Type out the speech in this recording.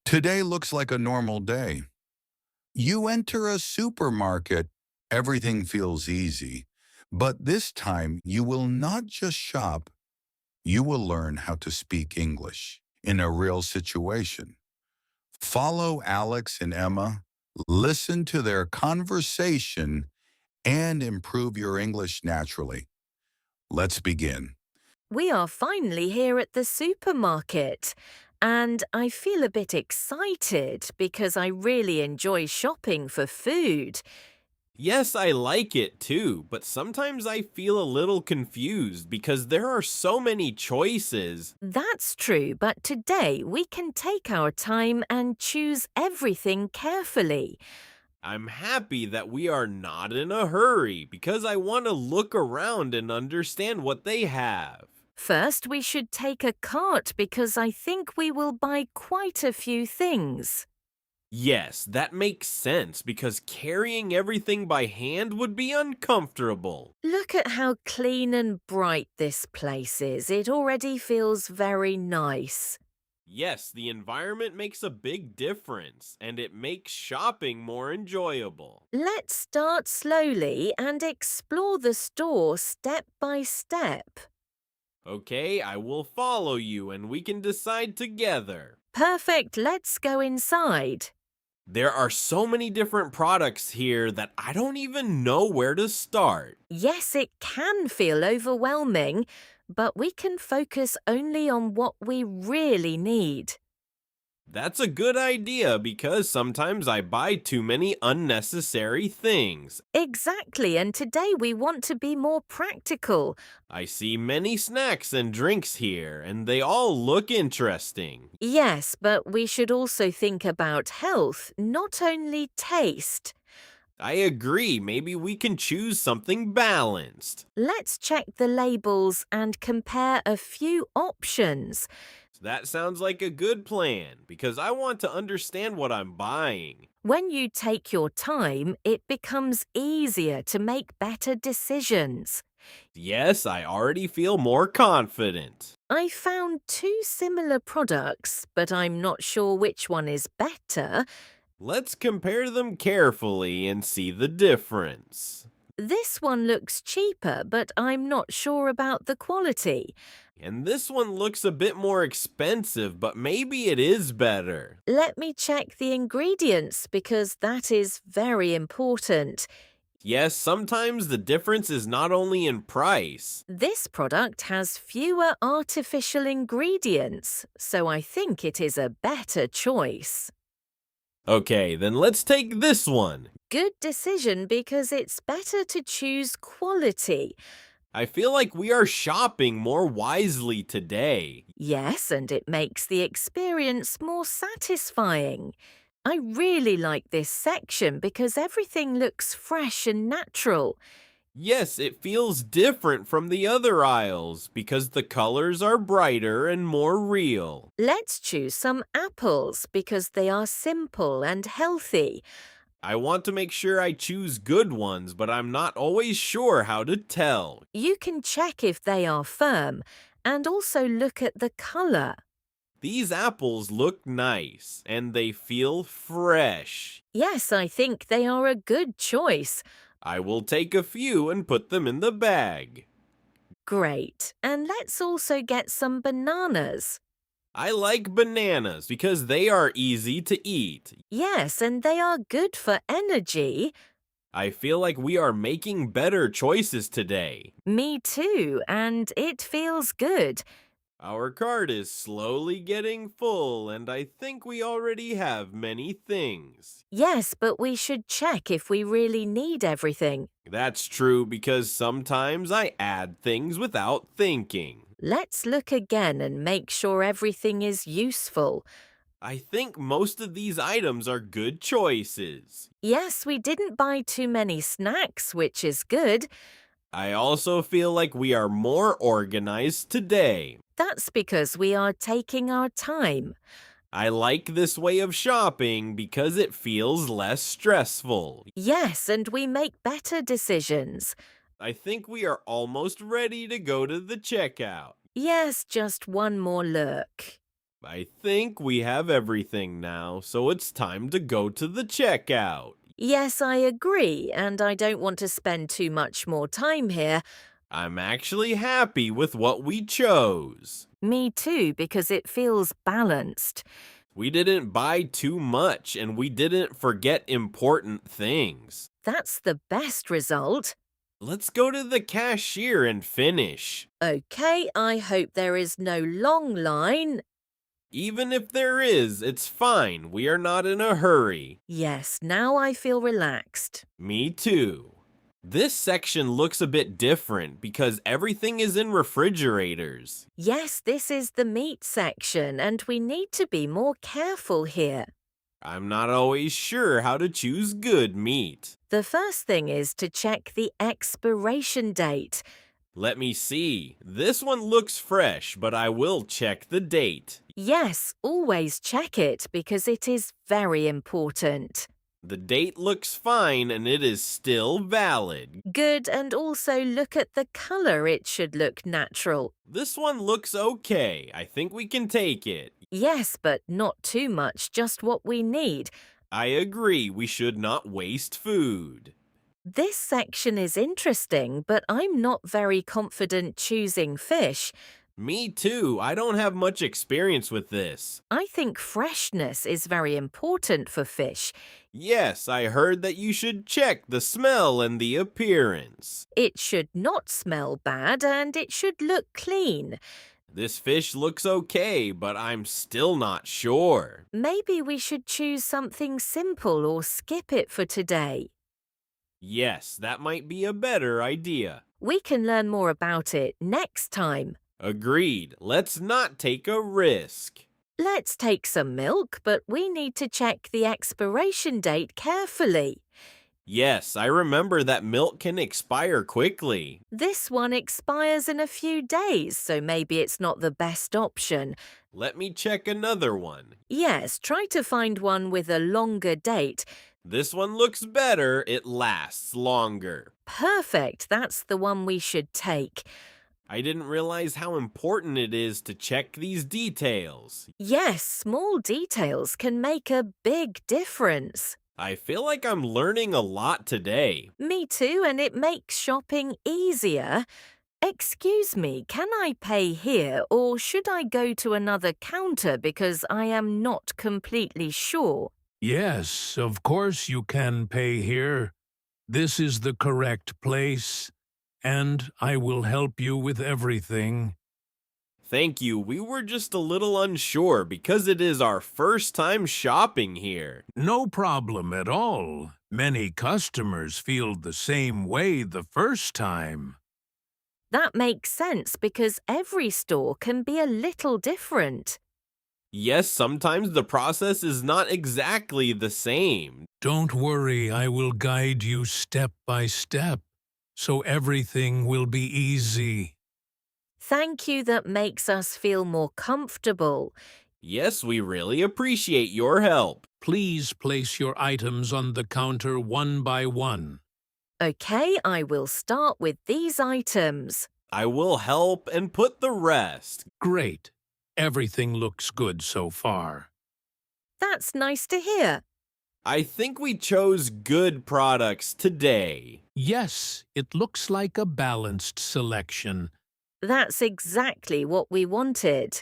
Today looks like a normal day. You enter a supermarket, everything feels easy. But this time, you will not just shop, you will learn how to speak English in a real situation. Follow Alex and Emma, listen to their conversation, and improve your English naturally. Let's begin. We are finally here at the supermarket, and I feel a bit excited because I really enjoy shopping for food. Yes, I like it too, but sometimes I feel a little confused because there are so many choices. That's true, but today we can take our time and choose everything carefully. I'm happy that we are not in a hurry because I want to look around and understand what they have. First, we should take a cart because I think we will buy quite a few things. Yes, that makes sense because carrying everything by hand would be uncomfortable. Look at how clean and bright this place is. It already feels very nice. Yes, the environment makes a big difference and it makes shopping more enjoyable. Let's start slowly and explore the store step by step. Okay, I will follow you and we can decide together. Perfect, let's go inside. There are so many different products here that I don't even know where to start. Yes, it can feel overwhelming, but we can focus only on what we really need. That's a good idea because sometimes I buy too many unnecessary things. Exactly, and today we want to be more practical. I see many snacks and drinks here, and they all look interesting. Yes, but we should also think about health, not only taste. I agree, maybe we can choose something balanced. Let's check the labels and compare a few options. That sounds like a good plan because I want to understand what I'm buying. When you take your time, it becomes easier to make better decisions. Yes, I already feel more confident. I found two similar products, but I'm not sure which one is better. Let's compare them carefully and see the difference. This one looks cheaper, but I'm not sure about the quality. And this one looks a bit more expensive, but maybe it is better. Let me check the ingredients because that is very important. Yes, sometimes the difference is not only in price. This product has fewer artificial ingredients, so I think it is a better choice. Okay, then let's take this one. Good decision because it's better to choose quality. I feel like we are shopping more wisely today. Yes, and it makes the experience more satisfying. I really like this section because everything looks fresh and natural. Yes, it feels different from the other aisles because the colors are brighter and more real. Let's choose some apples because they are simple and healthy. I want to make sure I choose good ones, but I'm not always sure how to tell. You can check if they are firm and also look at the color. These apples look nice and they feel fresh. Yes, I think they are a good choice. I will take a few and put them in the bag. Great. And let's also get some bananas. I like bananas because they are easy to eat. Yes, and they are good for energy. I feel like we are making better choices today. Me too, and it feels good. Our cart is slowly getting full, and I think we already have many things. Yes, but we should check if we really need everything. That's true because sometimes I add things without thinking. Let's look again and make sure everything is useful. I think most of these items are good choices. Yes, we didn't buy too many snacks, which is good. I also feel like we are more organized today. That's because we are taking our time. I like this way of shopping because it feels less stressful. Yes, and we make better decisions. I think we are almost ready to go to the checkout. Yes, just one more look. I think we have everything now, so it's time to go to the checkout. Yes, I agree, and I don't want to spend too much more time here. I'm actually happy with what we chose. Me too, because it feels balanced. We didn't buy too much and we didn't forget important things. That's the best result. Let's go to the cashier and finish. Okay, I hope there is no long line. Even if there is, it's fine. We are not in a hurry. Yes, now I feel relaxed. Me too. This section looks a bit different because everything is in refrigerators. Yes, this is the meat section, and we need to be more careful here. I'm not always sure how to choose good meat. The first thing is to check the expiration date. Let me see. This one looks fresh, but I will check the date. Yes, always check it because it is very important. The date looks fine and it is still valid. Good, and also look at the color. It should look natural. This one looks okay. I think we can take it. Yes, but not too much, just what we need. I agree, we should not waste food. This section is interesting, but I'm not very confident choosing fish. Me too. I don't have much experience with this. I think freshness is very important for fish. Yes, I heard that you should check the smell and the appearance. It should not smell bad and it should look clean. This fish looks okay, but I'm still not sure. Maybe we should choose something simple or skip it for today. Yes, that might be a better idea. We can learn more about it next time. Agreed. Let's not take a risk. Let's take some milk, but we need to check the expiration date carefully. Yes, I remember that milk can expire quickly. This one expires in a few days, so maybe it's not the best option. Let me check another one. Yes, try to find one with a longer date. This one looks better. It lasts longer. Perfect, that's the one we should take. I didn't realize how important it is to check these details. Yes, small details can make a big difference. I feel like I'm learning a lot today. Me too, and it makes shopping easier. Excuse me, can I pay here or should I go to another counter because I am not completely sure? Yes, of course you can pay here. This is the correct place, and I will help you with everything. Thank you. We were just a little unsure because it is our first time shopping here. No problem at all. Many customers feel the same way the first time. That makes sense because every store can be a little different. Yes, sometimes the process is not exactly the same. Don't worry, I will guide you step by step, so everything will be easy. Thank you, that makes us feel more comfortable. Yes, we really appreciate your help. Please place your items on the counter one by one. Okay, I will start with these items. I will help and put the rest. Great. Everything looks good so far. That's nice to hear. I think we chose good products today. Yes, it looks like a balanced selection. That's exactly what we wanted.